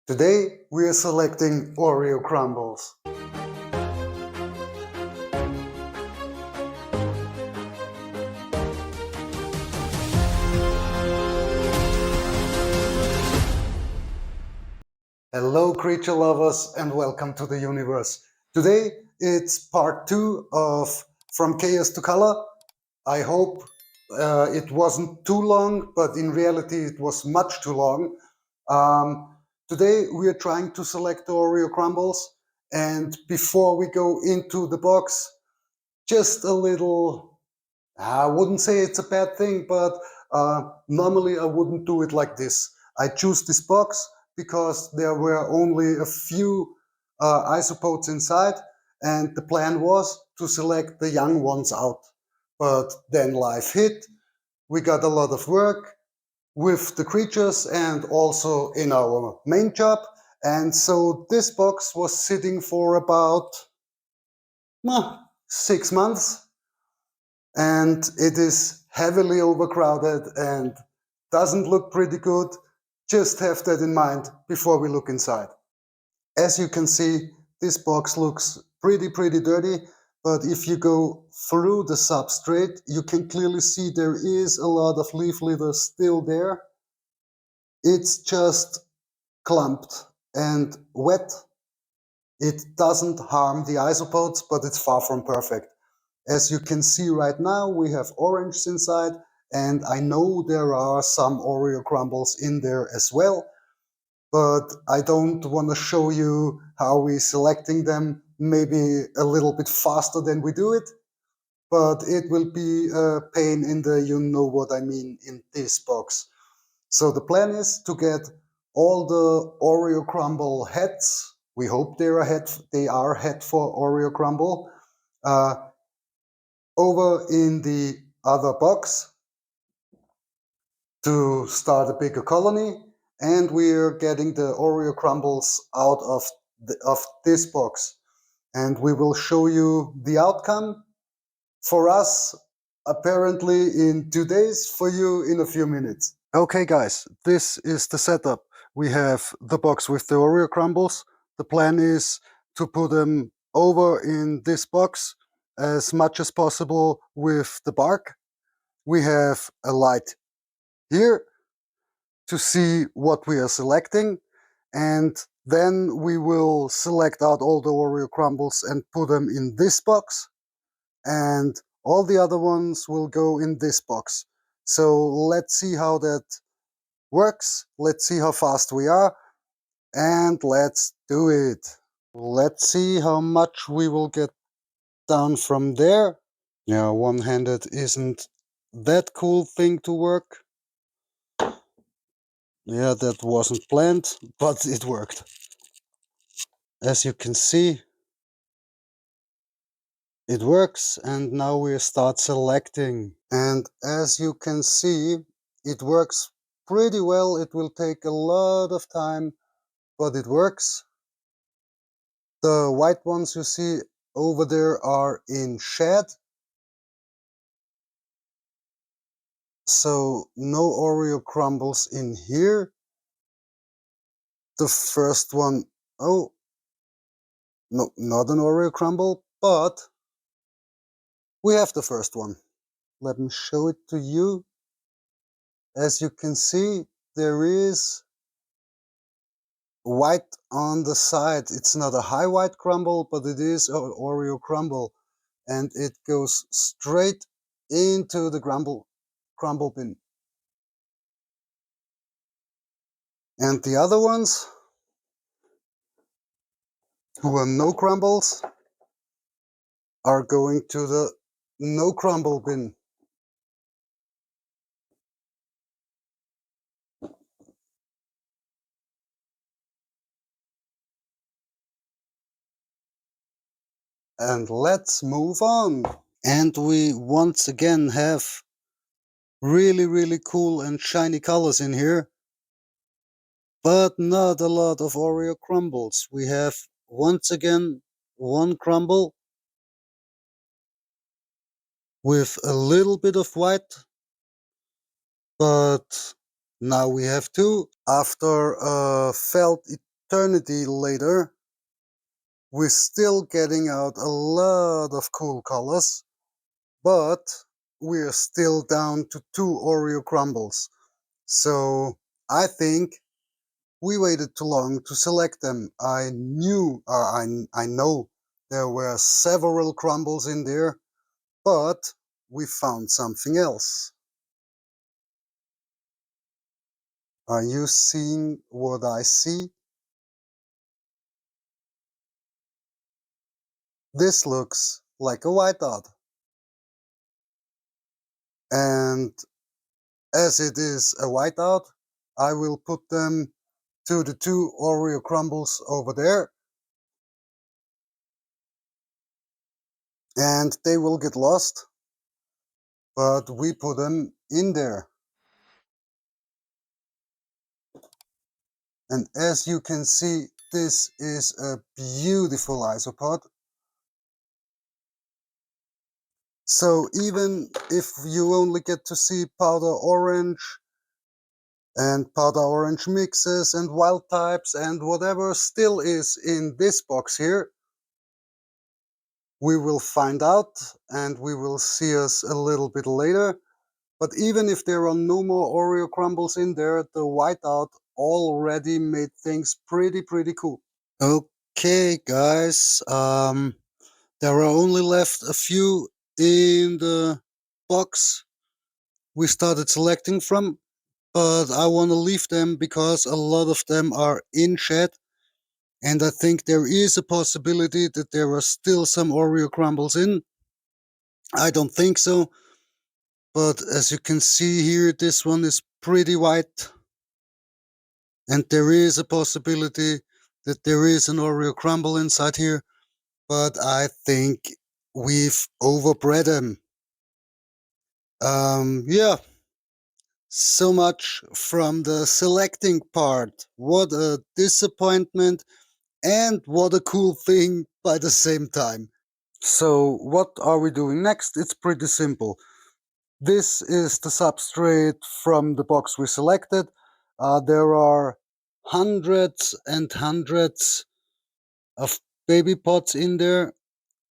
Today we are selecting Oreo Crumbles. Hello creature lovers and welcome to the universe. Today it's part 2 of From Chaos to Color. I hope it wasn't too long, but in reality it was much too long. Today we are trying to select the Oreo Crumbles, and before we go into the box, just a little, I wouldn't say it's a bad thing, but normally I wouldn't do it like this. I choose this box because there were only a few isopods inside, and the plan was to select the young ones out. But then life hit, we got a lot of work with the creatures and also in our main job, and so this box was sitting for about 6 months, and it is heavily overcrowded and doesn't look pretty good. Just have that in mind before we look inside. As you can see, this box looks pretty dirty, but if you go through the substrate, you can clearly see there is a lot of leaf litter still there. It's just clumped and wet. It doesn't harm the isopods, but it's far from perfect. As you can see right now, we have oranges inside, and I know there are some Oreo crumbles in there as well, but I don't want to show you how we're selecting them maybe a little bit faster than we do it, but it will be a pain in the you know what I mean in this box. So the plan is to get all the Oreo crumble heads. We hope they are head for Oreo crumble. Over in the other box to start a bigger colony, and we're getting the Oreo crumbles out of this box, and we will show you the outcome. For us, apparently in 2 days, for you in a few minutes. Okay guys, this is the setup. We have the box with the Oreo crumbles. The plan is to put them over in this box as much as possible with the bark. We have a light here to see what we are selecting, and then we will select out all the Oreo crumbles and put them in this box, and all the other ones will go in this box. So let's see how that works. Let's see how fast we are, and let's do it. Let's see how much we will get down from there. Yeah, one-handed isn't that cool thing to work. Yeah, that wasn't planned, but it worked. As you can see, it works, and now we start selecting. And as you can see, it works pretty well. It will take a lot of time, but it works. The white ones you see over there are in shed. So no Oreo crumbles in here. The first one, oh, no, not an Oreo crumble, but we have the first one. Let me show it to you. As you can see, there is white on the side. It's not a high white crumble, but it is an Oreo crumble, and it goes straight into the crumble bin. And the other ones, who are no crumbles, are going to the no crumble bin. And let's move on. And we once again have really cool and shiny colors in here, but not a lot of Oreo crumbles. We have once again one crumble with a little bit of white, but now we have two. After a failed eternity later, we're still getting out a lot of cool colors, but we're still down to 2 Oreo crumbles. So I think we waited too long to select them. I know there were several crumbles in there, but we found something else. Are you seeing what I see? This looks like a whiteout. And as it is a whiteout, I will put them to the 2 Oreo crumbles over there, and they will get lost, but we put them in there. And as you can see, this is a beautiful isopod. So even if you only get to see powder orange and powder orange mixes and wild types and whatever still is in this box here, we will find out and we will see us a little bit later. But even if there are no more Oreo crumbles in there, the whiteout already made things pretty cool. Okay, guys, there are only left a few in the box we started selecting from, but I want to leave them because a lot of them are in shed, and I think there is a possibility that there are still some Oreo crumbles in. I don't think so, but as you can see here, this one is pretty white, and there is a possibility that there is an Oreo crumble inside here, but I think we've overbred them. Yeah, so much from the selecting part. What a disappointment and what a cool thing by the same time. So what are we doing next? It's pretty simple. This is the substrate from the box we selected. There are hundreds and hundreds of baby pots in there.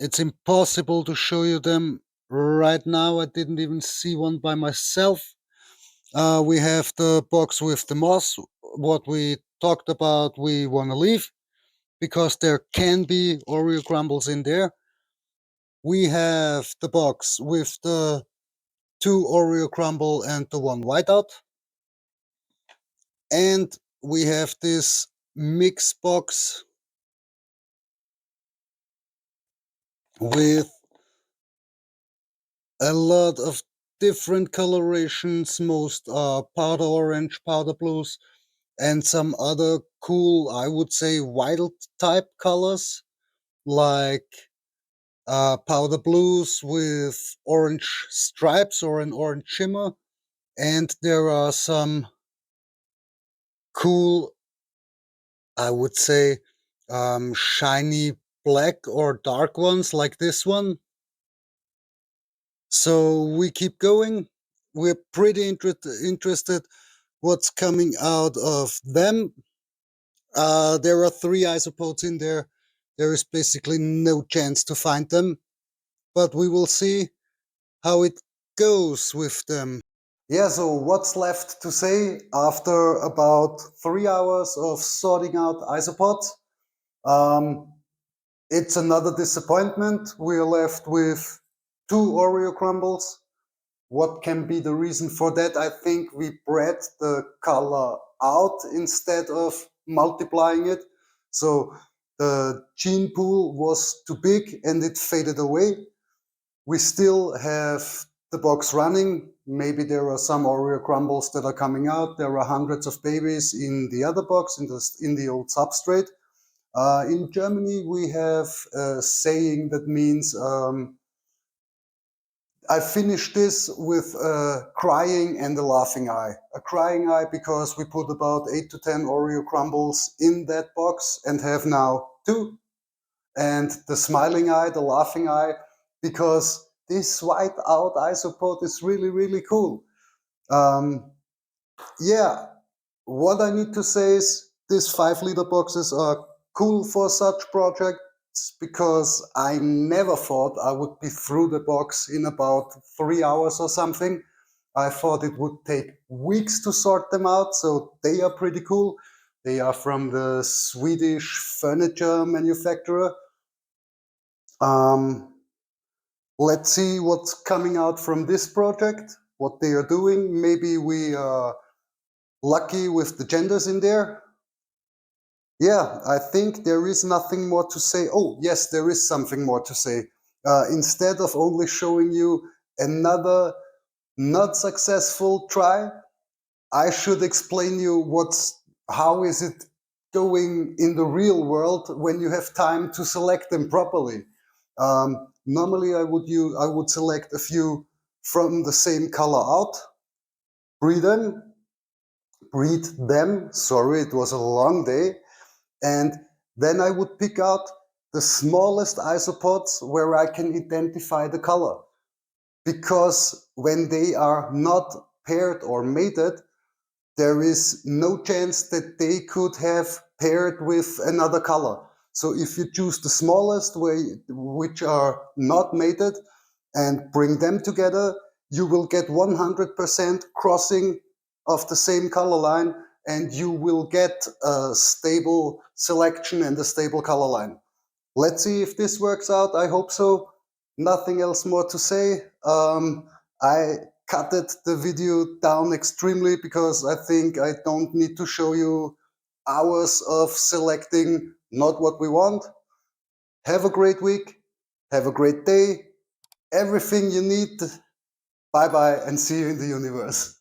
It's impossible to show you them right now. I didn't even see one by myself. We have the box with the moss. What we talked about, we want to leave because there can be Oreo crumbles in there. We have the box with the 2 Oreo crumble and the 1 whiteout. And we have this mix box with a lot of different colorations. Most are powder orange, powder blues, and some other cool, I would say, wild type colors like powder blues with orange stripes or an orange shimmer. And there are some cool, I would say, shiny black or dark ones like this one. So we keep going. We're pretty interested what's coming out of them. There are 3 isopods in there. There is basically no chance to find them, but we will see how it goes with them. Yeah, so what's left to say after about 3 hours of sorting out isopods? Um, it's another disappointment. We're left with 2 Oreo crumbles. What can be the reason for that? I think we bred the color out instead of multiplying it. So the gene pool was too big and it faded away. We still have the box running. Maybe there are some Oreo crumbles that are coming out. There are hundreds of babies in the other box, in the old substrate. In Germany, we have a saying that means I finished this with a crying and a laughing eye. A crying eye because we put about 8 to 10 Oreo crumbles in that box and have now 2. And the smiling eye, the laughing eye, because this white out isopod is really cool. Yeah, what I need to say is these 5-liter boxes are cool for such projects because I never thought I would be through the box in about 3 hours or something. I thought it would take weeks to sort them out, so they are pretty cool. They are from the Swedish furniture manufacturer. Let's see what's coming out from this project, what they are doing. Maybe we are lucky with the genders in there. Yeah, I think there is nothing more to say. Oh, yes, there is something more to say. Instead of only showing you another not successful try, I should explain you how is it going in the real world when you have time to select them properly. Normally, I would select a few from the same color out, breed them. Sorry, it was a long day, and then I would pick out the smallest isopods where I can identify the color, because when they are not paired or mated, there is no chance that they could have paired with another color. So if you choose the smallest which are not mated and bring them together, you will get 100% crossing of the same color line, and you will get a stable selection and a stable color line. Let's see if this works out. I hope so. Nothing else more to say. I cutted the video down extremely because I think I don't need to show you hours of selecting not what we want. Have a great week. Have a great day. Everything you need. Bye bye and see you in the universe.